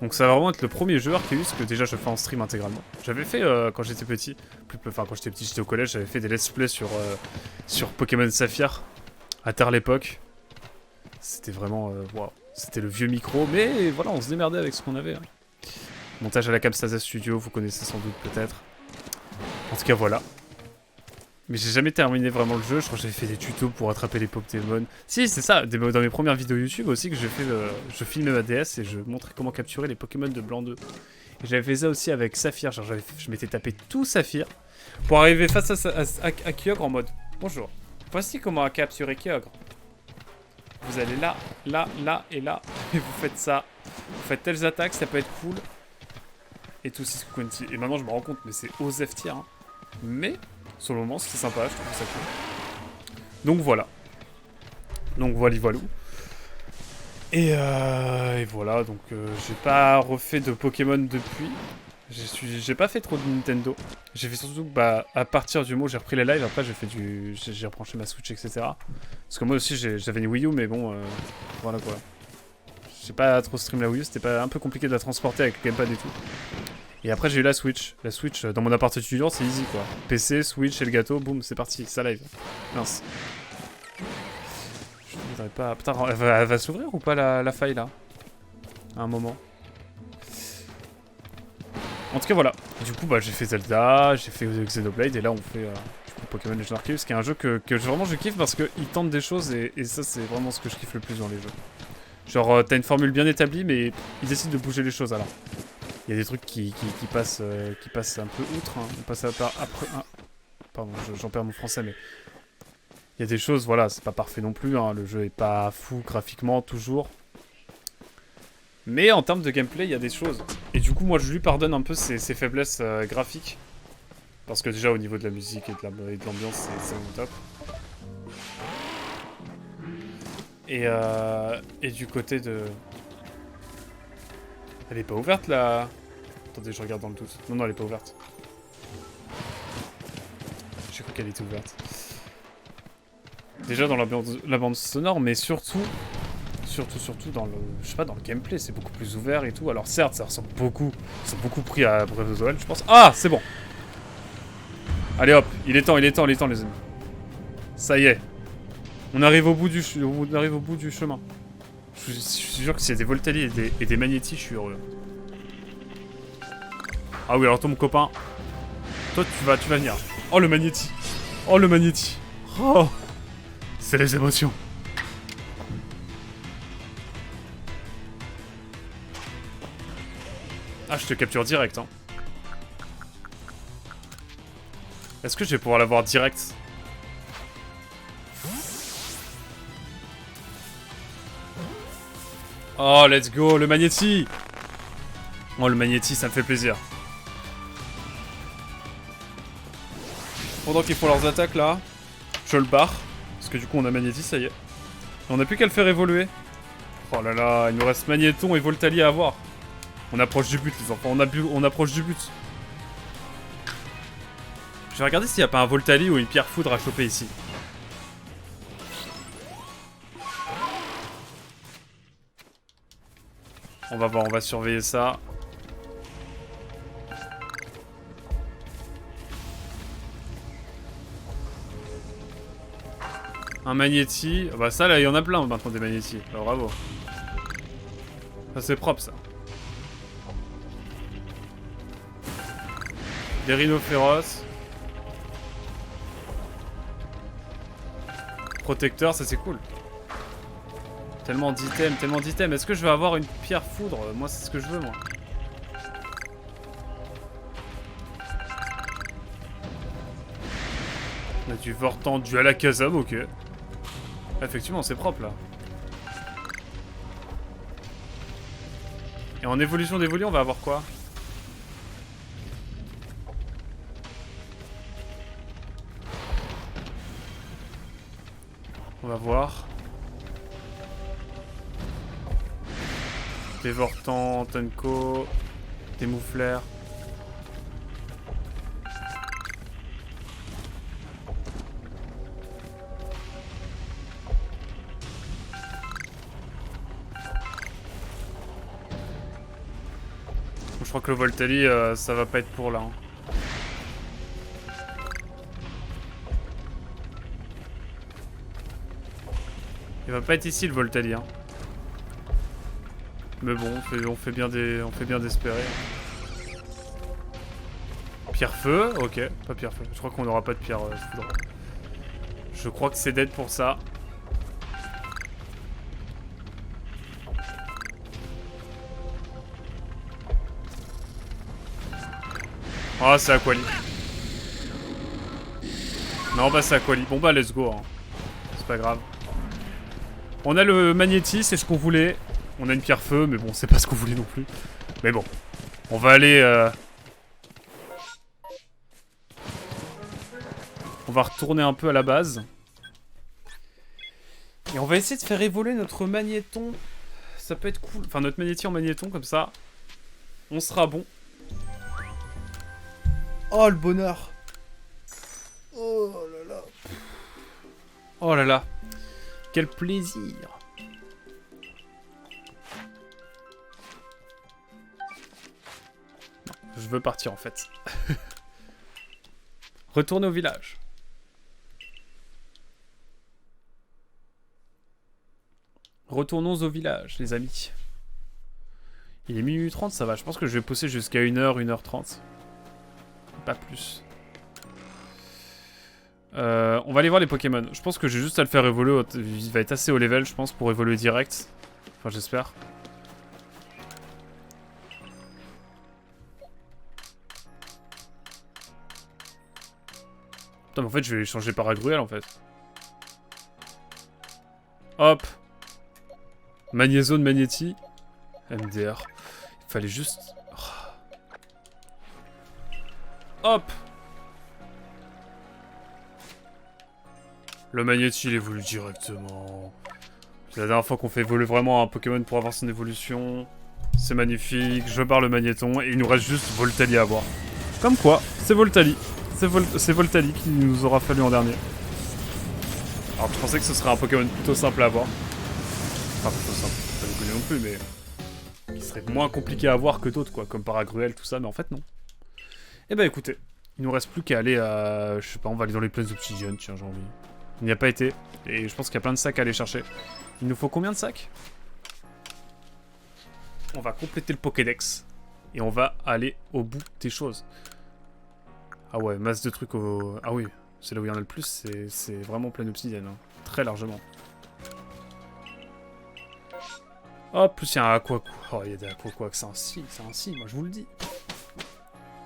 Donc ça va vraiment être le premier jeu Arceus que déjà je fais en stream intégralement. J'avais fait quand j'étais petit, enfin quand j'étais petit, j'étais au collège, j'avais fait des let's play sur Pokémon Saphir, à tard l'époque. C'était vraiment, waouh, c'était le vieux micro, mais voilà, on se démerdait avec ce qu'on avait. Hein. Montage à la Camtasia Studio, vous connaissez sans doute peut-être. En tout cas voilà. Mais j'ai jamais terminé vraiment le jeu, je crois que j'avais fait des tutos pour attraper les Pokémon. Si, c'est ça, dans mes premières vidéos YouTube aussi que j'ai fait, je filmais ma DS et je montrais comment capturer les Pokémon de blanc 2. Et j'avais fait ça aussi avec Saphir, genre je m'étais tapé tout Saphir pour arriver face à Kyogre en mode bonjour, voici comment capturer Kyogre. Vous allez là, là, là et là, et vous faites ça. Vous faites telles attaques, ça peut être cool. Et tout ce Quinty. Et maintenant je me rends compte, mais c'est aux F tier. Hein. Mais sur le moment, c'était sympa, je trouve ça cool. Donc voilà. Donc voilou. Et voilà, donc j'ai pas refait de Pokémon depuis. J'ai pas fait trop de Nintendo. J'ai fait surtout, à partir du moment où j'ai repris les lives, après j'ai rebranché ma Switch, etc. Parce que moi aussi j'avais une Wii U, mais bon, voilà quoi. J'ai pas trop stream la Wii U, c'était pas un peu compliqué de la transporter avec le gamepad et tout. Et après j'ai eu la Switch. La Switch, dans mon appart étudiant, c'est easy quoi. PC, Switch et le gâteau, boum, c'est parti, ça live. Mince. Je ne voudrais pas... Putain, elle va s'ouvrir ou pas la faille là? À un moment. En tout cas voilà. Du coup j'ai fait Zelda, j'ai fait Xenoblade et là on fait Pokémon Legends Arceus, qui est un jeu que vraiment je kiffe parce qu'il tente des choses et ça c'est vraiment ce que je kiffe le plus dans les jeux. Genre t'as une formule bien établie mais il décide de bouger les choses alors. Il y a des trucs qui passent un peu outre, hein. On passe après... Pardon, j'en perds mon français mais... Il y a des choses, voilà, c'est pas parfait non plus, hein. Le jeu est pas fou graphiquement toujours. Mais en termes de gameplay, il y a des choses. Et du coup, moi, je lui pardonne un peu ses faiblesses graphiques. Parce que déjà, au niveau de la musique et de l'ambiance, c'est au top. Et du côté de... Elle est pas ouverte, là. Attendez, je regarde dans le doute. Non, elle est pas ouverte. J'ai cru qu'elle était ouverte. Déjà dans la bande sonore, mais surtout dans le, je sais pas, dans le gameplay, c'est beaucoup plus ouvert et tout. Alors certes, ça ressemble beaucoup, ils sont beaucoup pris à Breath of the Wild, je pense. Ah, c'est bon. Allez hop, il est temps, les amis. Ça y est, on arrive au bout du chemin. Je suis sûr que s'il y a des Voltali et des Magnétis, je suis heureux. Ah oui, alors toi mon copain, toi tu vas venir. Oh le Magnéti, oh, c'est les émotions. Ah, je te capture direct, hein. Est-ce que je vais pouvoir l'avoir direct? Oh, let's go, le Magnéti. Oh, le Magnéti, ça me fait plaisir. Pendant qu'ils font leurs attaques, là, je le barre. Parce que du coup, on a Magnéti, ça y est. On n'a plus qu'à le faire évoluer. Oh là là, il nous reste Magnéton et Voltali à avoir. On approche du but, les enfants. On approche du but. Je vais regarder s'il n'y a pas un Voltali ou une pierre foudre à choper ici. On va voir, on va surveiller ça. Un Magnéti. Bah ça, là, il y en a plein maintenant des Magnétis. Alors, bravo. Ça, c'est propre, ça. Des rhinos féroces. Protecteur, ça c'est cool. Tellement d'items. Est-ce que je vais avoir une pierre foudre? Moi, c'est ce que je veux, moi. On a du Vortan, du Alakazam, ok. Effectivement, c'est propre, là. Et en évolution d'évoluer, on va avoir quoi? On va voir. Des Vortan, Tenko, des Moufleurs. Je crois que le Voltali, ça va pas être pour là. Hein. Il va pas être ici le Voltali. Hein. Mais bon, on fait bien d'espérer. Pierre-feu, ok, pas pierre-feu. Je crois qu'on n'aura pas de pierre foudre. Je crois que c'est dead pour ça. Ah, c'est Aquali. Non, bah c'est Aquali. Bon bah let's go. Hein. C'est pas grave. On a le Magnéti, c'est ce qu'on voulait. On a une pierre feu, mais bon, c'est pas ce qu'on voulait non plus. Mais bon, on va aller... On va retourner un peu à la base. Et on va essayer de faire évoluer notre magnéton. Ça peut être cool. Enfin, notre magnéti en magnéton, comme ça. On sera bon. Oh, le bonheur. Oh là là. Oh là là. Quel plaisir. Non, je veux partir en fait. Retourner au village. Retournons au village, les amis. Il est minuit 30, ça va. Je pense que je vais pousser jusqu'à 1h, 1h30. Pas plus. On va aller voir les Pokémon. Je pense que j'ai juste à le faire évoluer. Il va être assez haut level, je pense, pour évoluer direct. Enfin, j'espère. Putain, mais en fait, je vais changer par Agruel, en fait. Hop. Magnézone, Magnéti. MDR. Il fallait juste... Hop. Le Magnéti, il évolue directement. C'est la dernière fois qu'on fait évoluer vraiment un Pokémon pour avoir son évolution. C'est magnifique. Je barre le Magnéton et il nous reste juste Voltali à avoir. Comme quoi, c'est Voltali. C'est Voltali qui nous aura fallu en dernier. Alors je pensais que ce serait un Pokémon plutôt simple à avoir. Enfin, plutôt simple, pas déconner non plus, mais... qui serait moins compliqué à avoir que d'autres, quoi. Comme Paragruel, tout ça, mais en fait, non. Eh ben écoutez, il nous reste plus qu'à aller à... Je sais pas, on va aller dans les plaines d'Obsidian, tiens, j'ai envie. Il n'y a pas été, et je pense qu'il y a plein de sacs à aller chercher. Il nous faut combien de sacs? On va compléter le Pokédex. Et on va aller au bout des choses. Ah ouais, masse de trucs au... Ah oui, c'est là où il y en a le plus, c'est vraiment plein d'obsidienne. Hein. Très largement. Oh, plus il y a un Aquaco. Oh, il y a des Aquaco, c'est un si, moi je vous le dis.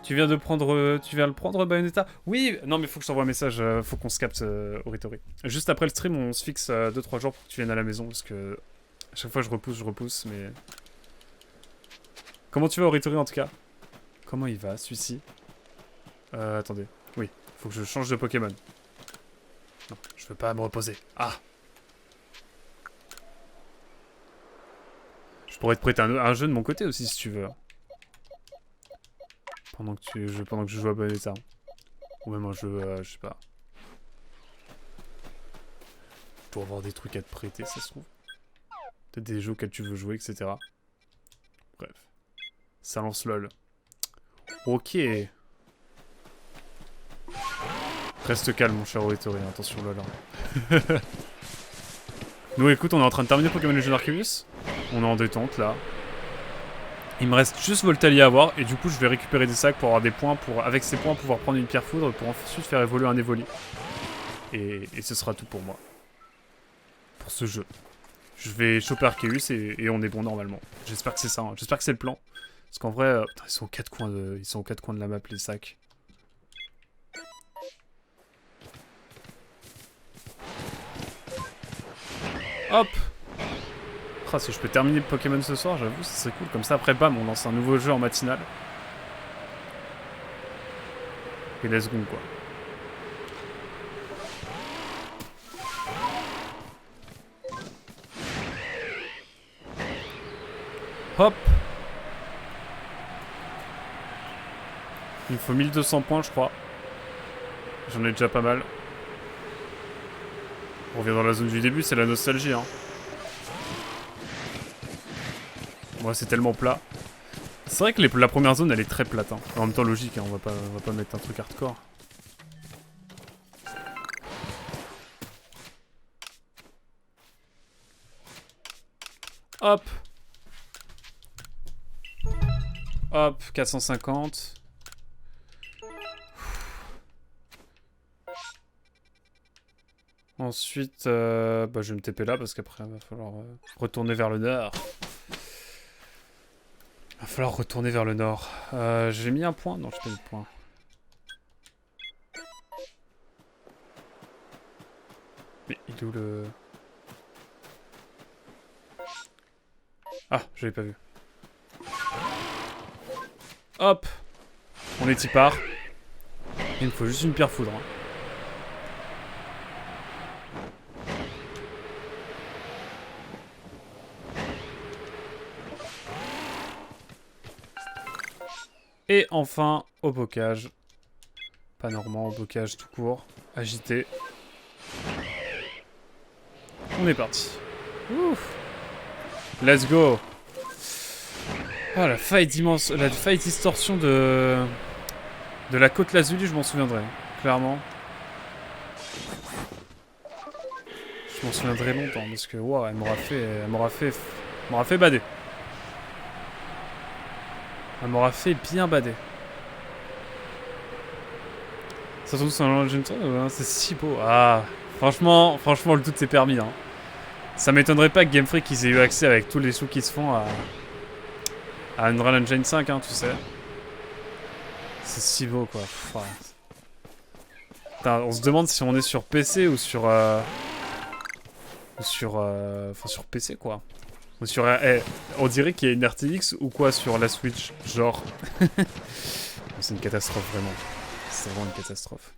Tu viens de prendre... Tu viens le prendre, Bayonetta? Oui, non mais faut que je t'envoie un message, faut qu'on se capte, Oritori. Juste après le stream, on se fixe 2-3 jours pour que tu viennes à la maison, parce que... À chaque fois je repousse, mais... Comment tu vas, Oritori, en tout cas? Comment il va, celui-ci? Attendez. Oui, faut que je change de Pokémon. Non, je veux pas me reposer. Ah! Je pourrais te prêter un jeu de mon côté aussi, si tu veux. Pendant que je joue à Bayonetta. Ou même un jeu, je sais pas. Je dois avoir des trucs à te prêter, ça se trouve. Peut-être des jeux auxquels tu veux jouer, etc. Bref. Ça lance LOL. Ok. Reste calme, mon cher Oritori. Attention, LOL. Hein. Nous, écoute, on est en train de terminer Pokémon Legend Arceus. On est en détente, là. Il me reste juste Voltali à avoir. Et du coup, je vais récupérer des sacs pour avoir des points. Pour, avec ces points, pouvoir prendre une pierre foudre. Pour ensuite faire évoluer un Evoli. Et ce sera tout pour moi. Pour ce jeu. Je vais choper Arceus et on est bon normalement. J'espère que c'est ça. Hein. J'espère que c'est le plan. Parce qu'en vrai, putain, ils sont aux quatre coins de la map, les sacs. Hop! Ah, si je peux terminer le Pokémon ce soir, j'avoue, ça serait cool. Comme ça, après, bam, on lance un nouveau jeu en matinale. Et let's go, quoi. Hop! Il me faut 1200 points, je crois. J'en ai déjà pas mal. On revient dans la zone du début, c'est la nostalgie, hein. Moi, c'est tellement plat. C'est vrai que la première zone elle est très plate. Hein. En même temps logique, hein, on va pas mettre un truc hardcore. Hop. Hop, 450. Ensuite, bah, je vais me TP là parce qu'après, il va falloir retourner vers le nord. Il va falloir retourner vers le nord. J'ai mis un point? Non, j'ai pas mis de point. Mais il est où le... Ah, je l'avais pas vu. Hop. On est y part. Il me faut juste une pierre foudre. Hein. Et enfin, au bocage. Pas normand, au bocage tout court. Agité. On est parti. Ouf. Let's go. Ah, la faille d'immense... La faille distorsion de la côte Lazuli, je m'en souviendrai. Clairement. Je m'en souviendrai longtemps, parce que, wow, elle m'aura fait bader. Elle m'aura fait bien bader. Ça se trouve sur un Legend, c'est si beau. Ah, franchement, le doute s'est permis. Hein. Ça m'étonnerait pas que Game Freak ils aient eu accès avec tous les sous qui se font à Unreal Engine 5, hein, tu sais. C'est si beau, quoi. Pff, ouais. Putain, on se demande si on est sur PC ou sur... Enfin, sur PC, quoi. Ou sur... on dirait qu'il y a une RTX ou quoi sur la Switch, genre. C'est une catastrophe, vraiment. C'est vraiment une catastrophe.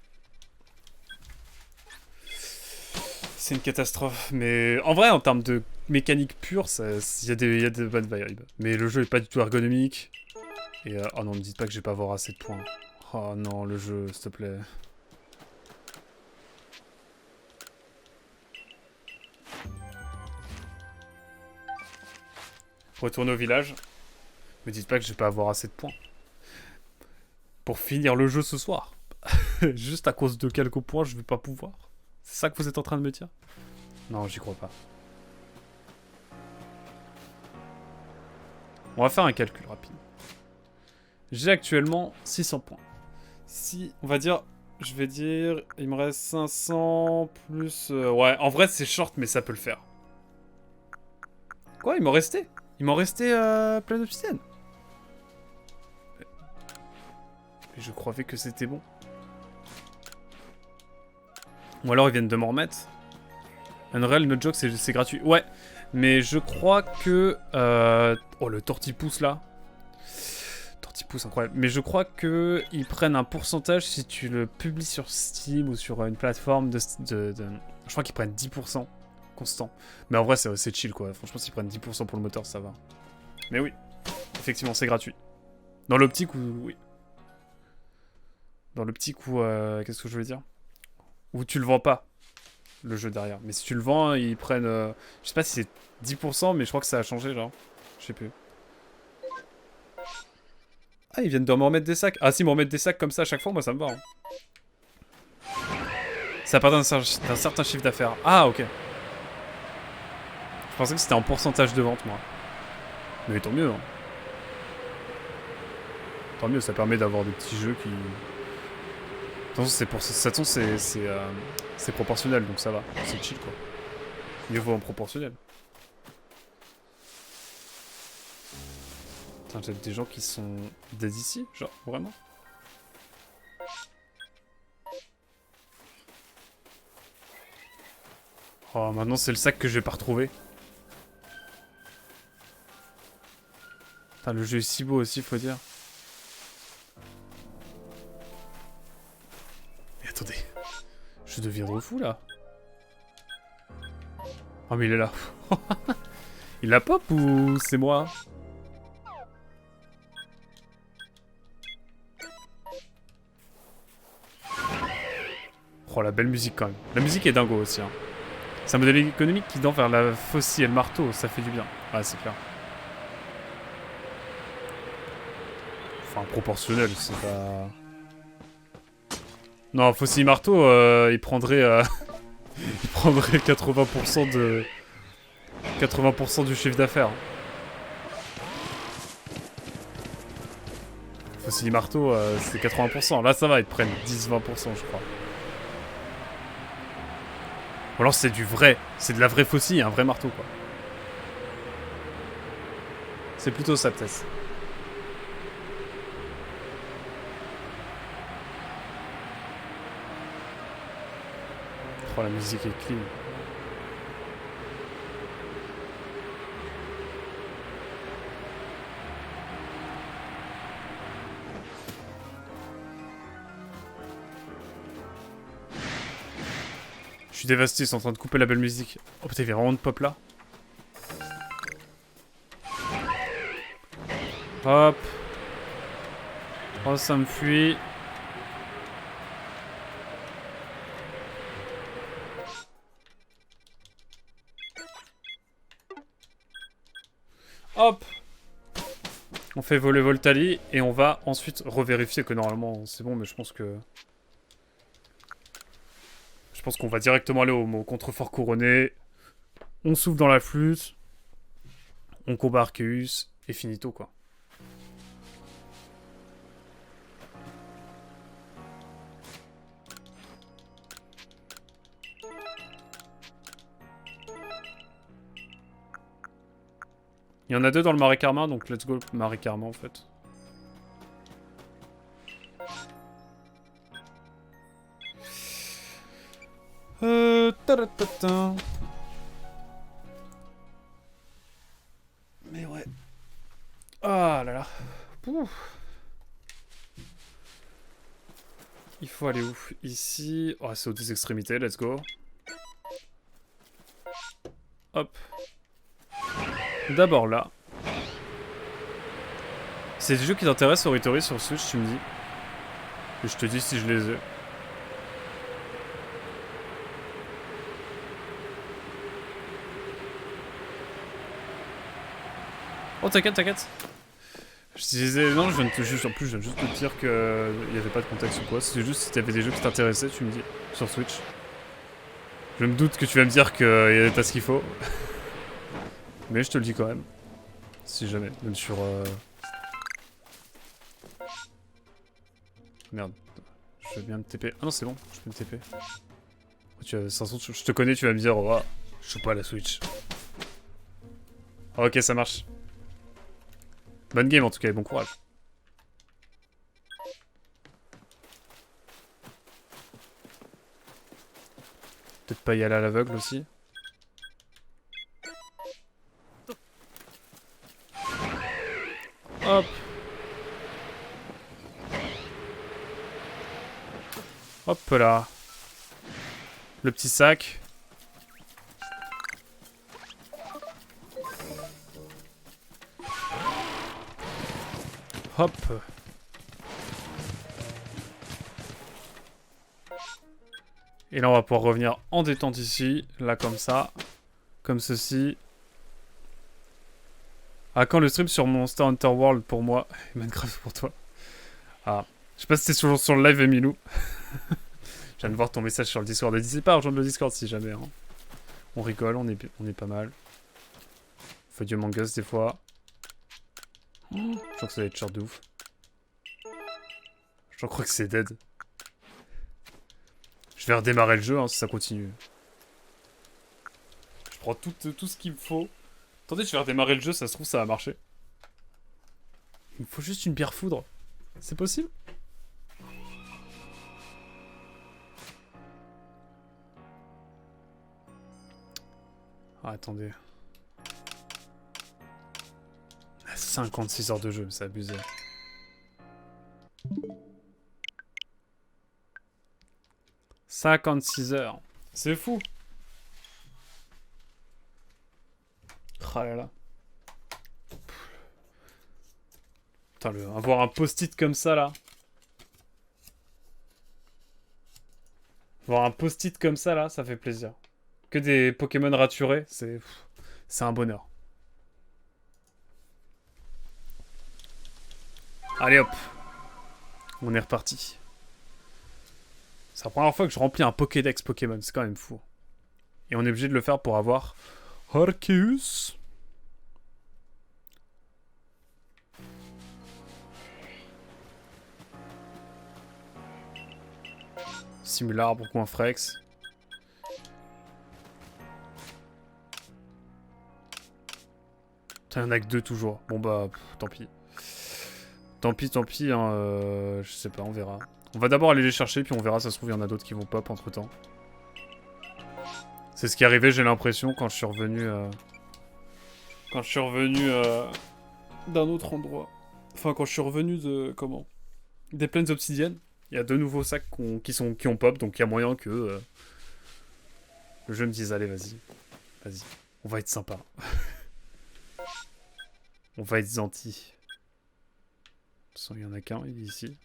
C'est une catastrophe, mais en vrai, en termes de mécanique pure, il y a des bonnes vibes. Mais le jeu est pas du tout ergonomique. Et oh non, me dites pas que je vais pas avoir assez de points. Oh non, le jeu, s'il te plaît. Retourne au village. Me dites pas que je vais pas avoir assez de points. Pour finir le jeu ce soir. Juste à cause de quelques points, je vais pas pouvoir. C'est ça que vous êtes en train de me dire? Non, j'y crois pas. On va faire un calcul rapide. J'ai actuellement 600 points. Si, on va dire, je vais dire, il me reste 500 plus... ouais, en vrai c'est short, mais ça peut le faire. Quoi, il m'en restait? Il m'en restait plein d'obsidienne. Je croyais que c'était bon. Ou alors ils viennent de m'en remettre. Unreal, no joke, c'est gratuit. Ouais, mais je crois que... Oh, le tortipousse là. Tortipousse, incroyable. Mais je crois que ils prennent un pourcentage si tu le publies sur Steam ou sur une plateforme de... Je crois qu'ils prennent 10% constant. Mais en vrai, c'est chill, quoi. Franchement, s'ils prennent 10% pour le moteur, ça va. Mais oui, effectivement, c'est gratuit. Dans l'optique où... Oui. Dans l'optique où... Qu'est-ce que je veux dire? Où tu le vends pas. Le jeu derrière. Mais si tu le vends, ils prennent... je sais pas si c'est 10%, mais je crois que ça a changé, genre. Je sais plus. Ah, ils viennent de me remettre des sacs. Ah, si, me remettre des sacs comme ça à chaque fois, moi, ça me va. Hein. Ça part d'un certain chiffre d'affaires. Ah, ok. Je pensais que c'était en pourcentage de vente, moi. Mais tant mieux, hein. Tant mieux, ça permet d'avoir des petits jeux qui... De toute façon, c'est proportionnel, donc ça va. C'est chill, quoi. Mieux vaut en proportionnel. Putain, j'ai des gens qui sont dead ici, genre, vraiment. Oh, maintenant c'est le sac que je vais pas retrouver. Putain, le jeu est si beau aussi, faut dire. Mais attendez, je deviendrai fou là. Oh mais il est là. Il la pop ou c'est moi? Oh la belle musique quand même. La musique est dingo aussi. Hein. C'est un modèle économique qui tend vers la faucille et le marteau, ça fait du bien. Ouais, c'est clair. Enfin, proportionnel, c'est pas... Non, Faucille Marteau, il prendrait... il prendrait 80% de... 80% du chiffre d'affaires. Faucille Marteau, c'est 80%. Là, ça va, ils te prennent 10-20%, je crois. Ou alors c'est du vrai. C'est de la vraie faucille, un vrai marteau, quoi. C'est plutôt ça, peut-être. Oh, la musique est clean. Je suis dévasté, ils sont en train de couper la belle musique. Oh putain, il y a vraiment de pop là. Hop. Oh, ça me fuit. Hop. On fait voler Voltali et on va ensuite revérifier que normalement c'est bon, mais je pense que... Je pense qu'on va directement aller au contrefort couronné. On souffle dans la flûte. On combat Arceus et finito, quoi. Il y en a deux dans le Marais Karma, donc let's go Marais Karma en fait. Taratata. Mais ouais. Ah là là. Pouf. Il faut aller où? Ici. Oh, c'est aux deux extrémités, let's go. Hop. D'abord là. C'est des jeux qui t'intéressent, Oritori, sur Switch, tu me dis. Et je te dis si je les ai. Oh, t'inquiète, t'inquiète. Je disais, non, je viens de te juste, en plus, je viens juste de te dire qu'il n'y avait pas de contexte ou quoi. C'est juste si t'avais des jeux qui t'intéressaient, tu me dis, sur Switch. Je me doute que tu vas me dire qu'il t'as ce qu'il faut. Mais je te le dis quand même. Si jamais, même sur... Merde. Je vais bien me TP. Ah non, c'est bon, je peux me TP. Je te connais, tu vas me dire, oh, je joue pas à la Switch. Ok, ça marche. Bonne game en tout cas, et bon courage. Peut-être pas y aller à l'aveugle aussi. Hop. Hop là. Le petit sac. Hop. Et là, on va pouvoir revenir en détente ici. Là, comme ça. Comme ceci. Ah, quand le stream sur Monster Hunter World pour moi et Minecraft pour toi. Ah. Je sais pas si t'es toujours sur le live, Emilou. Je viens de voir ton message sur le Discord. N'hésitez pas à rejoindre le Discord si jamais. Hein. On rigole, on est pas mal. On fait du Among Us des fois. Je crois que ça va être short de ouf. Je crois que c'est dead. Je vais redémarrer le jeu hein, si ça continue. Je prends tout ce qu'il me faut. Attendez, je vais redémarrer le jeu, ça se trouve ça va marcher. Il me faut juste une pierre foudre. C'est possible? Ah, attendez. 56 heures de jeu, c'est abusé. « 56 heures. C'est fou. Oh là là. Putain, avoir un post-it comme ça, là. Avoir un post-it comme ça, là, ça fait plaisir. Que des Pokémon raturés, c'est un bonheur. Allez hop. On est reparti. C'est la première fois que je remplis un Pokédex Pokémon. C'est quand même fou. Et on est obligé de le faire pour avoir Arceus. Simular, beaucoup un Frex. Putain, il y en a que 2 toujours. Bon bah, tant pis. Tant pis, hein, je sais pas, on verra. On va d'abord aller les chercher, puis on verra, ça se trouve, il y en a d'autres qui vont pop entre-temps. C'est ce qui est arrivé, j'ai l'impression, quand je suis revenu... d'un autre endroit. Enfin, quand je suis revenu de... Comment? Des plaines obsidiennes. Il y a 2 nouveaux sacs qui ont pop, donc il y a moyen que... le jeu me dise, allez, vas-y. Vas-y. On va être sympa. On va être gentil. De toute façon, il y en a qu'un, il est ici.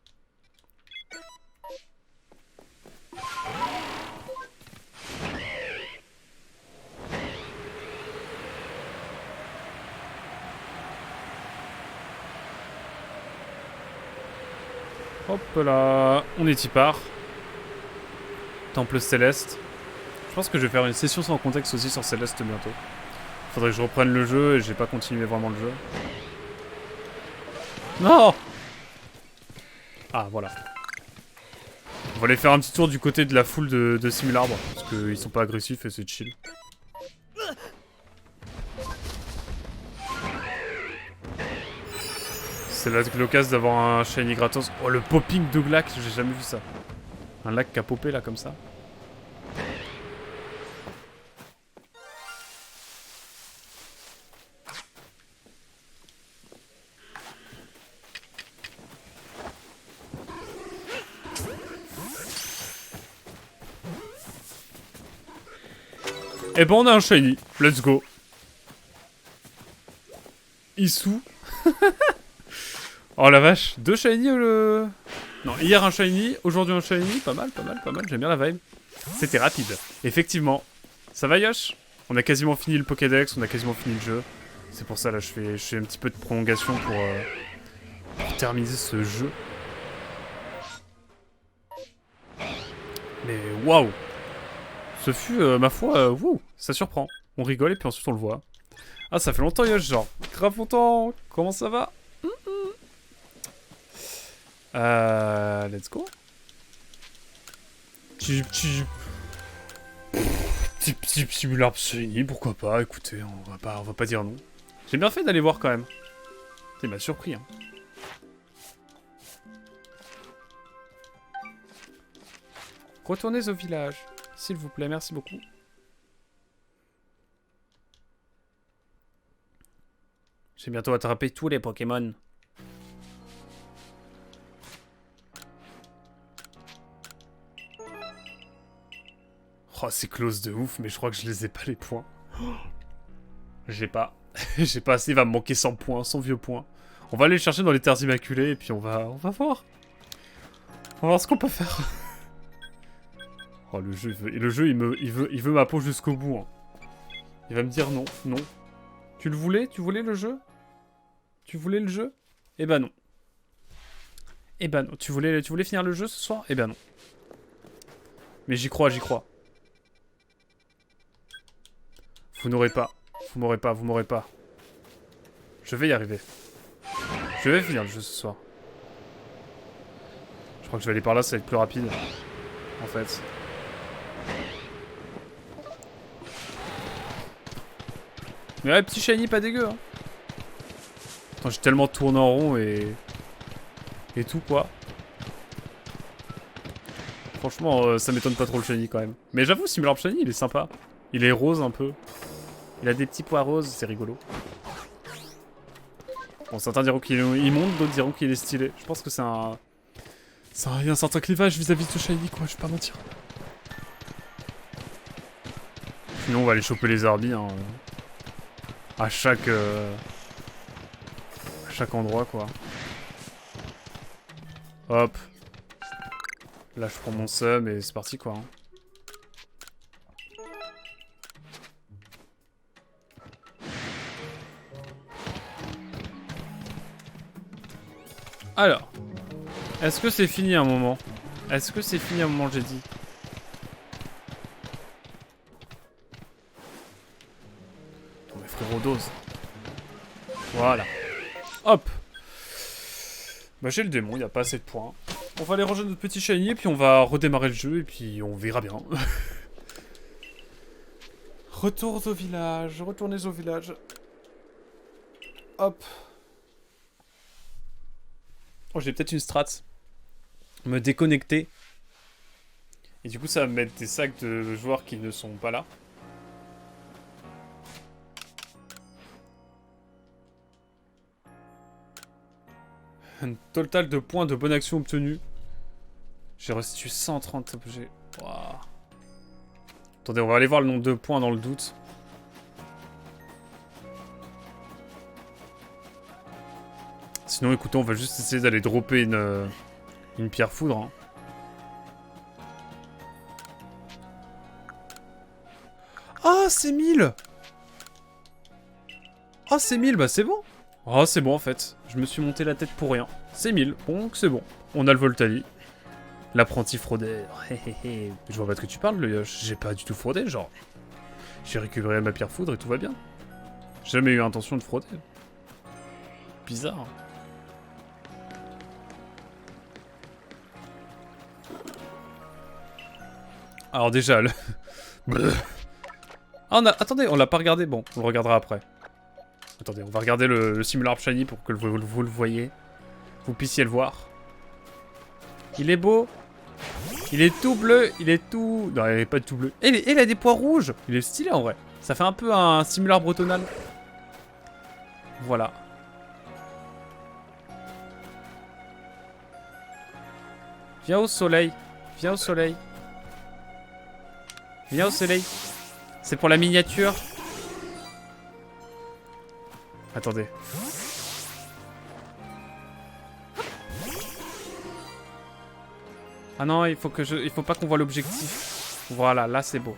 Hop là, on est y part. Temple Céleste. Je pense que je vais faire une session sans contexte aussi sur Céleste bientôt. Faudrait que je reprenne le jeu et j'ai pas continué vraiment le jeu. Non! Ah, voilà. On va aller faire un petit tour du côté de la foule de Simularbre. Parce qu'ils sont pas agressifs et c'est chill. C'est l'occasion d'avoir un shiny gratos. Oh, le popping de lac, j'ai jamais vu ça. Un lac qui a popé là comme ça. Eh ben on a un shiny, let's go. Issou. Oh la vache, 2 shiny le... Non, hier un shiny, aujourd'hui un shiny, pas mal, j'aime bien la vibe. C'était rapide, effectivement. Ça va Yosh? On a quasiment fini le Pokédex, on a quasiment fini le jeu. C'est pour ça là je fais un petit peu de prolongation pour terminer ce jeu. Mais waouh! Ce fut, ma foi, wouh, ça surprend. On rigole et puis ensuite on le voit. Ah, ça fait longtemps, Yosh, genre. Grave longtemps. Comment ça va? Let's go. Petit simulaire shiny, pourquoi pas, écoutez, on va pas dire non. J'ai bien fait d'aller voir quand même. Il m'a surpris, hein. Retournez au village, s'il vous plaît, merci beaucoup. J'ai bientôt attrapé tous les Pokémon. Oh, c'est close de ouf, mais je crois que je les ai pas les points. Oh. J'ai pas. J'ai pas assez, il va me manquer 100 points, 100 vieux points. On va aller les chercher dans les terres immaculées et puis on va voir. On va voir ce qu'on peut faire. Oh, le jeu, il veut ma peau jusqu'au bout. Hein. Il va me dire non, non. Tu le voulais? Tu voulais le jeu? Tu voulais le jeu? Eh ben non. Eh ben non. Tu voulais finir le jeu ce soir? Eh ben non. Mais j'y crois, j'y crois. Vous n'aurez pas. Vous m'aurez pas, vous m'aurez pas. Je vais y arriver. Je vais finir le jeu ce soir. Je crois que je vais aller par là, ça va être plus rapide. En fait. Mais ouais, petit shiny pas dégueu, hein. Attends, j'ai tellement tourné en rond et tout, quoi. Franchement, ça m'étonne pas trop le shiny, quand même. Mais j'avoue, Simular Shiny, il est sympa. Il est rose, un peu. Il a des petits pois roses, c'est rigolo. Bon, certains diront qu'il monte, d'autres diront qu'il est stylé. Je pense que c'est un... Il y a un certain clivage vis-à-vis de ce shiny, quoi, je vais pas mentir. Sinon, on va aller choper les Arbis, hein. À chaque endroit, quoi. Hop. Là, je prends mon sub et c'est parti, quoi. Hein. Alors. Est-ce que c'est fini à un moment? Est-ce que c'est fini à un moment, j'ai dit? Oh, mais frérot, dose. Voilà. Hop. Bah j'ai le démon, il n'y a pas assez de points. On va aller ranger notre petit shiny et puis on va redémarrer le jeu et puis on verra bien. Retour au village, retournez au village. Hop. Oh, j'ai peut-être une strat. Me déconnecter. Et du coup, ça va me mettre des sacs de joueurs qui ne sont pas là. Un total de points de bonne action obtenus. J'ai restitué 130 objets. Wow. Attendez, on va aller voir le nombre de points dans le doute. Sinon, écoutez, on va juste essayer d'aller dropper une pierre foudre. Hein. Ah, c'est 1000! Ah, c'est 1000, bah c'est bon. Ah, c'est bon en fait. Je me suis monté la tête pour rien. C'est 1000, donc c'est bon. On a le Voltali. L'apprenti fraudeur. Je vois pas de que tu parles, le Yosh. J'ai pas du tout fraudé, genre. J'ai récupéré ma pierre foudre et tout va bien. J'ai jamais eu intention de frauder. Bizarre. Alors déjà, le... Ah, attendez, on l'a pas regardé. Bon, on le regardera après. Attendez, on va regarder le Simularp Shiny pour que vous le voyez. Vous puissiez le voir. Il est beau. Il est tout bleu. Il est tout... Non, il est pas tout bleu. Et il a des pois rouges. Il est stylé en vrai. Ça fait un peu un Simularp bretonal. Voilà. Viens au soleil. Viens au soleil. Viens au soleil. C'est pour la miniature. Attendez. Ah non, il faut pas qu'on voit l'objectif. Voilà, là c'est beau.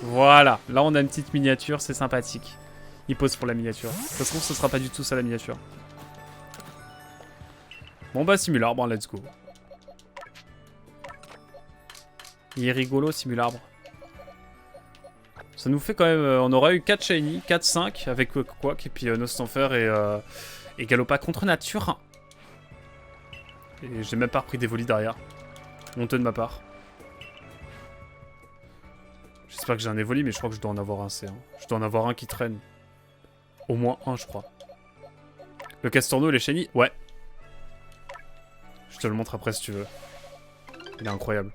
Voilà, là on a une petite miniature, c'est sympathique. Il pose pour la miniature. Ça se trouve, ce sera pas du tout ça la miniature. Bon bah Simularbre, let's go. Il est rigolo Simularbre. Ça nous fait quand même... on aurait eu 4 shiny, 4, 5 avec Quack et puis Nostanfer et Galopa contre nature. Et j'ai même pas repris des volis derrière. Honteux de ma part. J'espère que j'ai un évoli, mais je crois que je dois en avoir un, c'est un. Je dois en avoir un qui traîne. Au moins un, je crois. Le Castorno et les shiny, ouais. Je te le montre après si tu veux. Il est incroyable.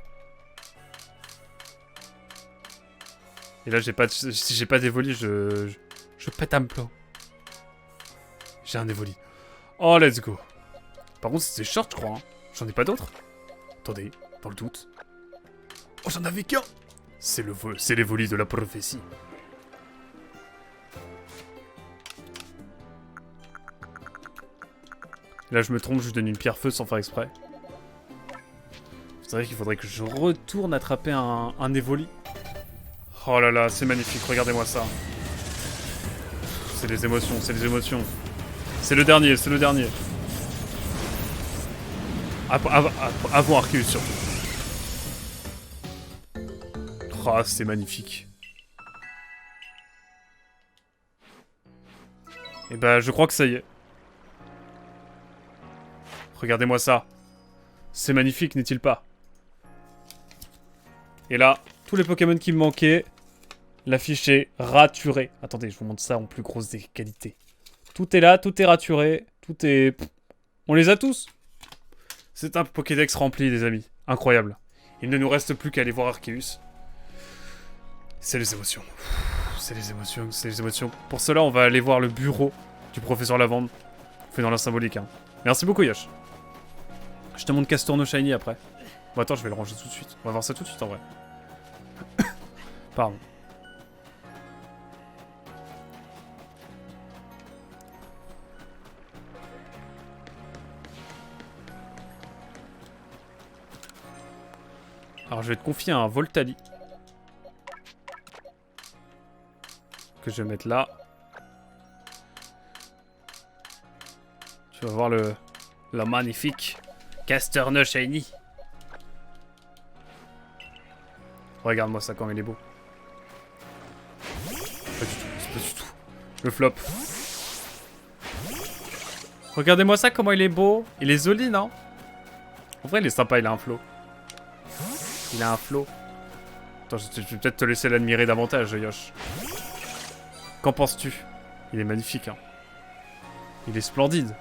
Et là, si j'ai pas d'évoli, je pète un plan. J'ai un évoli. Oh, let's go. Par contre, c'est short, je crois. Hein. J'en ai pas d'autres. Attendez, dans le doute. Oh, j'en avais qu'un. C'est l'évoli de la prophétie. Là, je me trompe, je lui donne une pierre feu sans faire exprès. C'est vrai qu'il faudrait que je retourne attraper un évoli. Oh là là, c'est magnifique, regardez-moi ça. C'est les émotions, c'est les émotions. C'est le dernier, c'est le dernier. Avant Arceus surtout. Oh, c'est magnifique. Et bah, je crois que ça y est. Regardez-moi ça. C'est magnifique, n'est-il pas? Et là, tous les Pokémon qui me manquaient, l'affiche est raturée. Attendez, je vous montre ça en plus grosse des qualités. Tout est là, tout est raturé, tout est... On les a tous. C'est un Pokédex rempli, les amis. Incroyable. Il ne nous reste plus qu'à aller voir Arceus. C'est les émotions. C'est les émotions, c'est les émotions. Pour cela, on va aller voir le bureau du professeur Lavande. Fait dans la symbolique, hein. Merci beaucoup, Yosh. Je te montre Castorno Shiny après. Bon, attends, je vais le ranger tout de suite. On va voir ça tout de suite, en vrai. Pardon. Alors, je vais te confier un Voltali. Que je vais mettre là. Tu vas voir Le magnifique Casterno Shiny. Regarde-moi ça comme il est beau. Pas du tout, c'est pas du tout. Le flop. Regardez-moi ça, comment il est beau. Il est joli, non? En vrai, il est sympa, il a un flow. Il a un flow. Attends, je vais peut-être te laisser l'admirer davantage, Yosh. Qu'en penses-tu? Il est magnifique, hein. Il est splendide.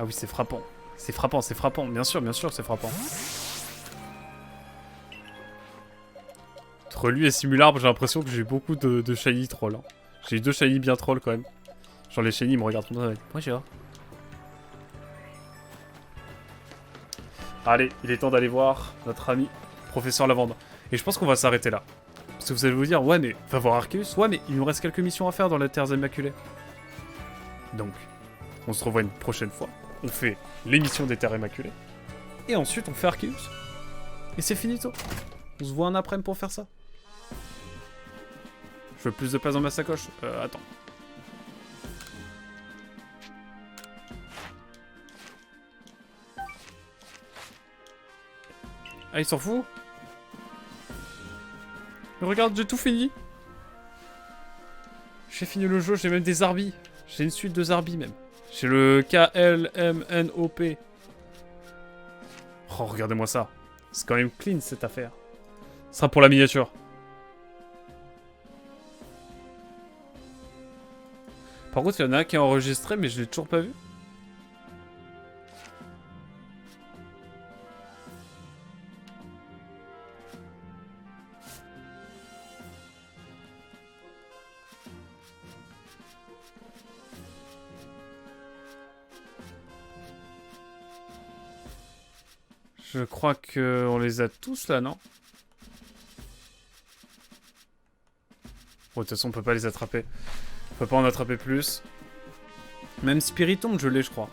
Ah oui, c'est frappant. C'est frappant, c'est frappant. Bien sûr, c'est frappant. Entre lui et Simularbre, j'ai l'impression que j'ai beaucoup de shiny trolls. Hein. J'ai eu 2 shiny bien trolls quand même. Genre les shiny, ils me regardent comme ça avec. Bonjour. Allez, il est temps d'aller voir notre ami Professeur Lavande. Et je pense qu'on va s'arrêter là. Parce que vous allez vous dire, ouais mais, va voir Arceus. Ouais mais, il nous reste quelques missions à faire dans les Terres Immaculées. Donc, on se revoit une prochaine fois. On fait l'émission des Terres Immaculées. Et ensuite, on fait Arceus. Et c'est finito. On se voit un après-midi pour faire ça. Je veux plus de place dans ma sacoche. Attends. Ah, il s'en fout. Mais regarde, j'ai tout fini. J'ai fini le jeu, j'ai même des Zarbis. J'ai une suite de Zarbis même. J'ai le KLMNOP. Oh, regardez-moi ça. C'est quand même clean cette affaire. Ce sera pour la miniature. Par contre, il y en a un qui est enregistré, mais je l'ai toujours pas vu. Je crois qu'on les a tous là, non? Bon, de toute façon, on peut pas les attraper. On peut pas en attraper plus. Même Spiritomb, je l'ai, je crois.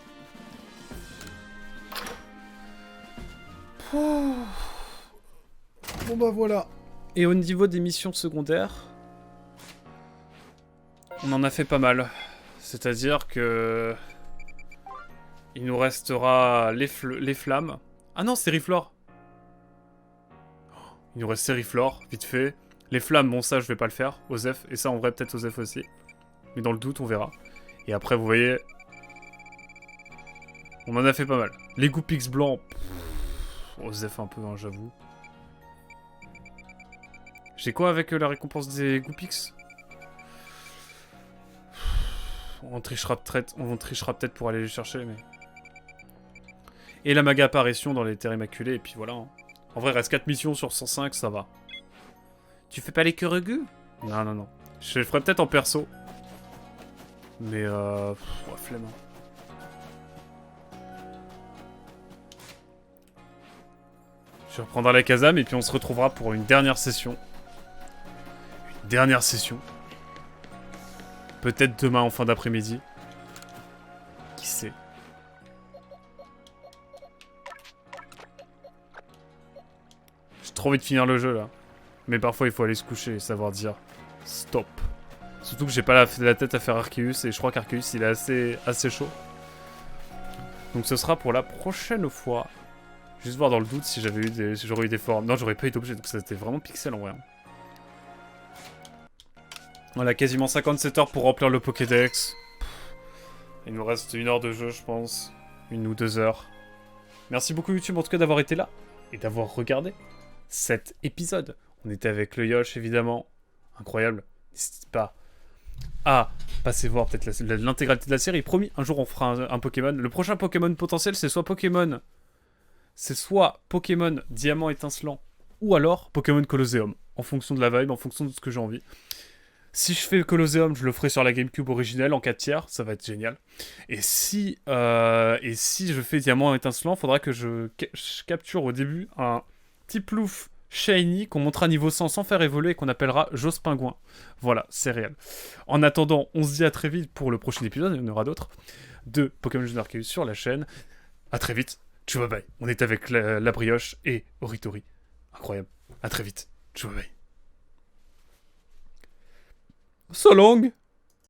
Bon bah voilà. Et au niveau des missions secondaires, on en a fait pas mal. C'est-à-dire que... il nous restera les flammes. Ah non, Sériflore. Il nous reste Sériflore, vite fait. Les flammes, bon ça je vais pas le faire, Osef. Et ça en vrai peut-être Osef aussi. Mais dans le doute on verra. Et après vous voyez... on en a fait pas mal. Les Goupix blancs... Osef un peu, hein, j'avoue. J'ai quoi avec la récompense des Goupix? On trichera peut-être pour aller les chercher, mais... Et la maga apparition dans les Terres Immaculées, et puis voilà. Hein. En vrai, il reste 4 missions sur 105, ça va. Tu fais pas les Kuregu? Non, non, non. Je le ferai peut-être en perso. Mais ouais, flemme. Je reprendrai la Kazam, et puis on se retrouvera pour une dernière session. Une dernière session. Peut-être demain en fin d'après-midi. Qui sait? J'ai trop envie de finir le jeu là. Mais parfois il faut aller se coucher et savoir dire stop. Surtout que j'ai pas la tête à faire Arceus et je crois qu'Arceus il est assez chaud. Donc ce sera pour la prochaine fois. Juste voir dans le doute si j'aurais eu des formes. Non, j'aurais pas été obligé, donc c'était vraiment pixel en vrai. Voilà, quasiment 57 heures pour remplir le Pokédex. Il nous reste 1 heure de jeu, je pense. 1 ou 2 heures. Merci beaucoup YouTube en tout cas d'avoir été là et d'avoir regardé cet épisode. On était avec le Yosh évidemment. Incroyable. N'hésitez pas à passer voir peut-être l'intégralité de la série. Promis, un jour on fera un Pokémon. Le prochain Pokémon potentiel, c'est soit Pokémon Diamant étincelant ou alors Pokémon Colosseum. En fonction de la vibe, en fonction de ce que j'ai envie. Si je fais le Colosseum, je le ferai sur la GameCube originelle en 4 tiers, ça va être génial. Et si je fais Diamant étincelant, il faudra que je capture au début un petit plouf shiny qu'on montrera niveau 100 sans faire évoluer et qu'on appellera Joss Pingouin. Voilà, c'est réel. En attendant, on se dit à très vite pour le prochain épisode, il y en aura d'autres, de Pokémon Junior Arceus sur la chaîne. À très vite, tchou bye. On est avec la brioche et Oritori. Incroyable. À très vite, tchou bye. So long.